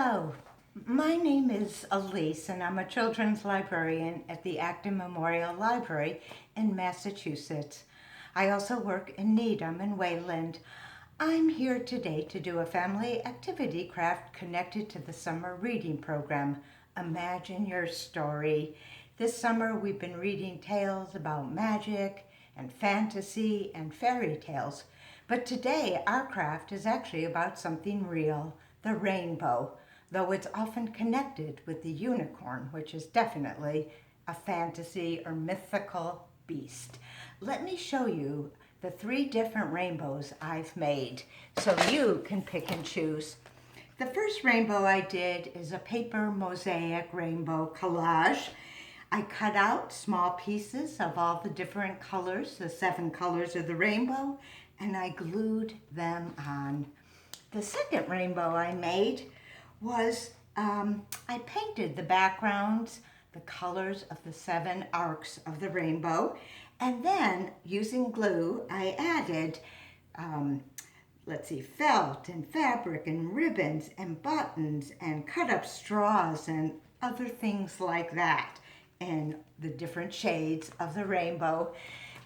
Hello, my name is Elise and I'm a children's librarian at the Acton Memorial Library in Massachusetts. I also work in Needham and Wayland. I'm here today to do a family activity craft connected to the summer reading program, Imagine Your Story. This summer we've been reading tales about magic and fantasy and fairy tales. But today our craft is actually about something real, the rainbow, though it's often connected with the unicorn, which is definitely a fantasy or mythical beast. Let me show you the 3 different rainbows I've made so you can pick and choose. The first rainbow I did is a paper mosaic rainbow collage. I cut out small pieces of all the different colors, the 7 colors of the rainbow, and I glued them on. The second rainbow I made was, I painted the backgrounds, the colors of the 7 arcs of the rainbow, and then using glue I added, felt and fabric and ribbons and buttons and cut up straws and other things like that in the different shades of the rainbow.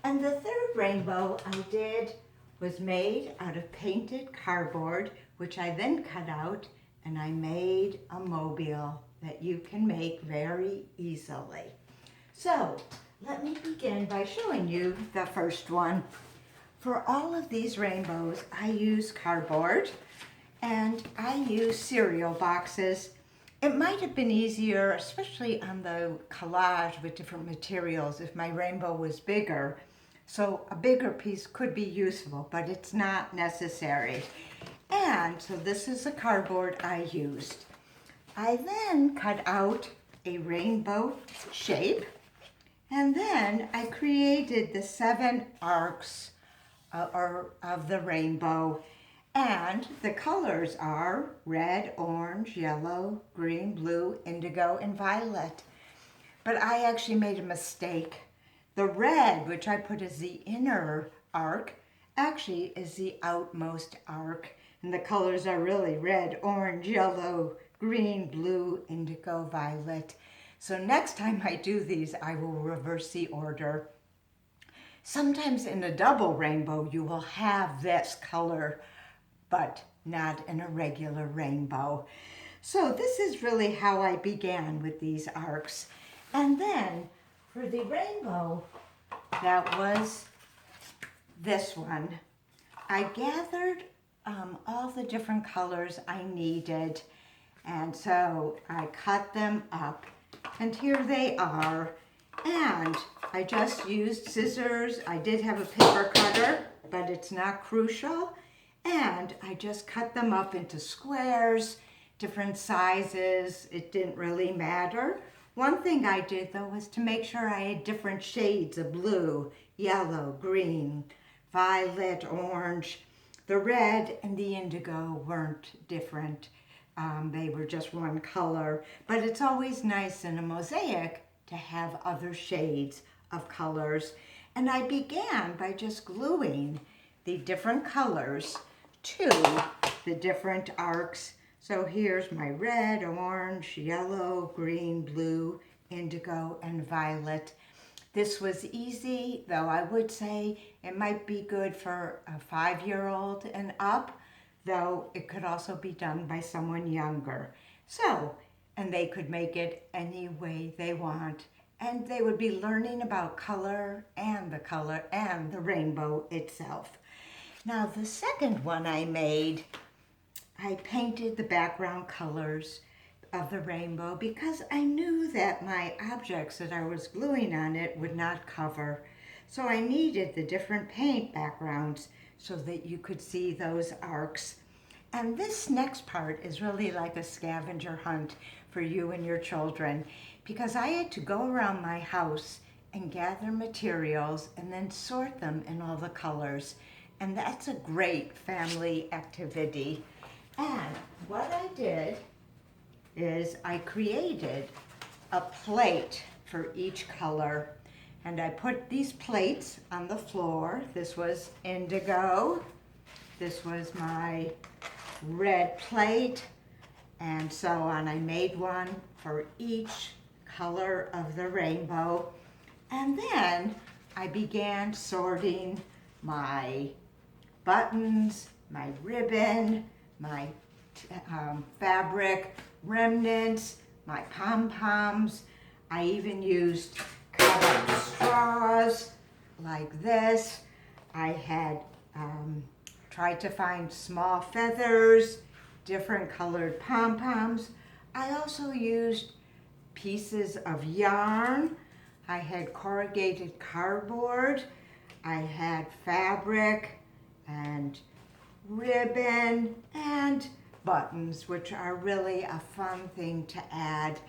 And the third rainbow I did was made out of painted cardboard, which I then cut out, and I made a mobile that you can make very easily. So let me begin by showing you the first one. For all of these rainbows, I use cardboard and I use cereal boxes. It might have been easier, especially on the collage with different materials, if my rainbow was bigger. So a bigger piece could be useful, but it's not necessary. And so this is the cardboard I used. I then cut out a rainbow shape, and then I created the 7 arcs of the rainbow. And the colors are red, orange, yellow, green, blue, indigo, and violet. But I actually made a mistake. The red, which I put as the inner arc, actually is the outmost arc. And the colors are really red, orange, yellow, green, blue, indigo, violet. So next time I do these, I will reverse the order. Sometimes in a double rainbow, you will have this color, but not in a regular rainbow. So this is really how I began with these arcs. And then for the rainbow, that was this one. I gathered all the different colors I needed, and so I cut them up, and here they are. And I just used scissors. I did have a paper cutter, but it's not crucial. And I just cut them up into squares, different sizes. It didn't really matter. One thing I did though was to make sure I had different shades of blue, yellow, green, violet, orange. The red and the indigo weren't different. They were just one color. But it's always nice in a mosaic to have other shades of colors. And I began by just gluing the different colors to the different arcs. So here's my red, orange, yellow, green, blue, indigo, and violet. This was easy, though I would say it might be good for a 5-year-old and up, though it could also be done by someone younger. So, and they could make it any way they want. And they would be learning about color and the rainbow itself. Now the second one I made, I painted the background colors of the rainbow because I knew that my objects that I was gluing on it would not cover. So I needed the different paint backgrounds so that you could see those arcs. And this next part is really like a scavenger hunt for you and your children, because I had to go around my house and gather materials and then sort them in all the colors. And that's a great family activity. And what I did is I created a plate for each color. And I put these plates on the floor. This was indigo. This was my red plate. and so on. I made one for each color of the rainbow. And then I began sorting my buttons, my ribbon, my fabric remnants, my pom-poms. I even used cut up straws like this. I had tried to find small feathers, different colored pom-poms. I also used pieces of yarn. I had corrugated cardboard. I had fabric and ribbon and buttons, which are really a fun thing to add.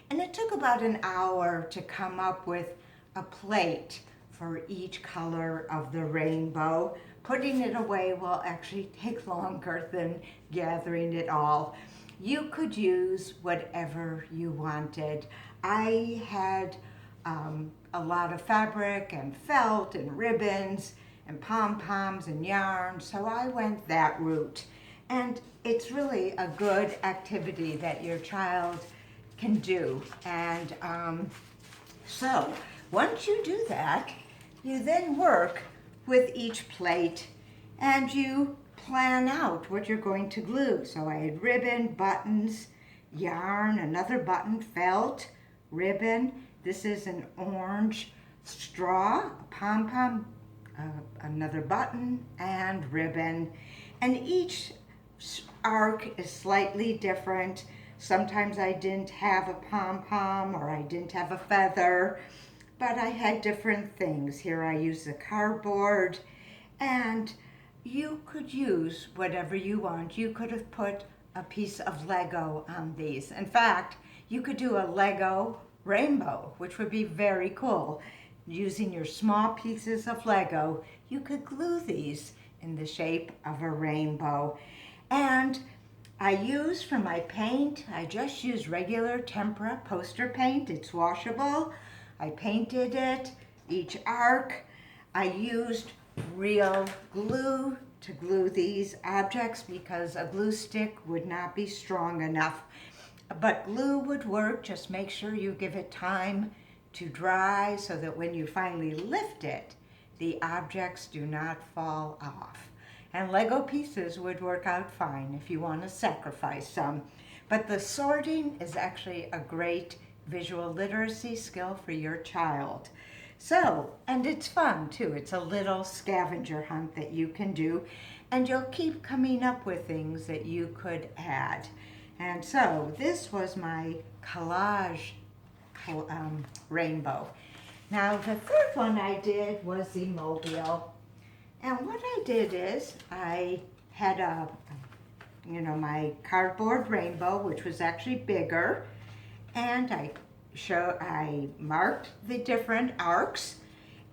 And it took about an hour to come up with a plate for each color of the rainbow. Putting it away will actually take longer than gathering it all. You could use whatever you wanted. I had a lot of fabric and felt and ribbons and pom-poms and yarn, so I went that route. And it's really a good activity that your child can do. And so once you do that, you then work with each plate and you plan out what you're going to glue. So I had ribbon, buttons, yarn, another button, felt, ribbon. This is an orange straw, a pom-pom, another button, and ribbon. And each arc is slightly different. Sometimes I didn't have a pom-pom or I didn't have a feather, but I had different things. Here I used the cardboard, and you could use whatever you want. You could have put a piece of Lego on these. In fact, you could do a Lego rainbow, which would be very cool. Using your small pieces of Lego, you could glue these in the shape of a rainbow. And I use for my paint, I just use regular tempera poster paint. It's washable. I painted it, each arc. I used real glue to glue these objects because a glue stick would not be strong enough. But glue would work. Just make sure you give it time to dry so that when you finally lift it, the objects do not fall off. And Lego pieces would work out fine if you want to sacrifice some. But the sorting is actually a great visual literacy skill for your child. So, and it's fun too. It's a little scavenger hunt that you can do, and you'll keep coming up with things that you could add. And so this was my collage rainbow. Now the third one I did was the mobile. And what I did is I had my cardboard rainbow, which was actually bigger, and I marked the different arcs,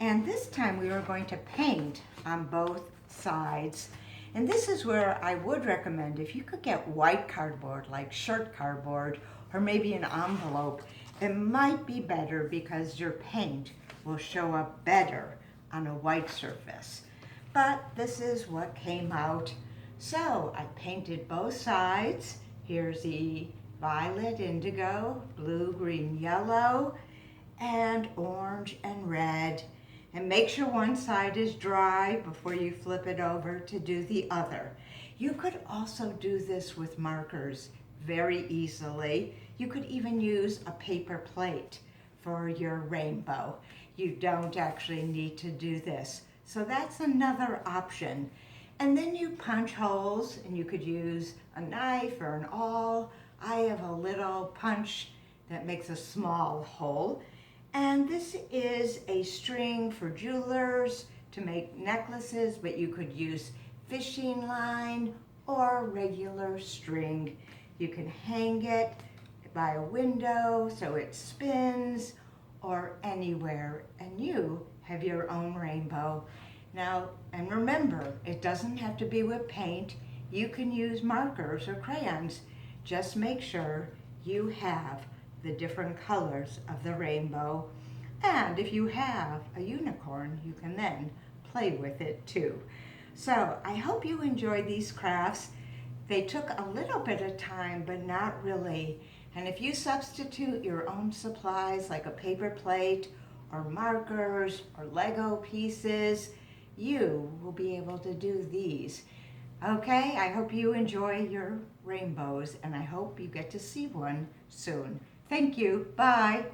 and this time we were going to paint on both sides. And this is where I would recommend, if you could get white cardboard, like shirt cardboard, or maybe an envelope, it might be better because your paint will show up better on a white surface. But this is what came out. So I painted both sides. Here's the violet, indigo, blue, green, yellow, and orange and red. And make sure one side is dry before you flip it over to do the other. You could also do this with markers very easily. You could even use a paper plate for your rainbow. You don't actually need to do this. So that's another option. And then you punch holes, and you could use a knife or an awl. I have a little punch that makes a small hole. And this is a string for jewelers to make necklaces, but you could use fishing line or regular string. You can hang it by a window so it spins, or anywhere, and you have your own rainbow. Now, and remember, it doesn't have to be with paint. You can use markers or crayons. Just make sure you have the different colors of the rainbow. And if you have a unicorn, you can then play with it too. So I hope you enjoy these crafts. They took a little bit of time, but not really. And if you substitute your own supplies like a paper plate or markers or Lego pieces, you will be able to do these. Okay, I hope you enjoy your rainbows and I hope you get to see one soon. Thank you. Bye.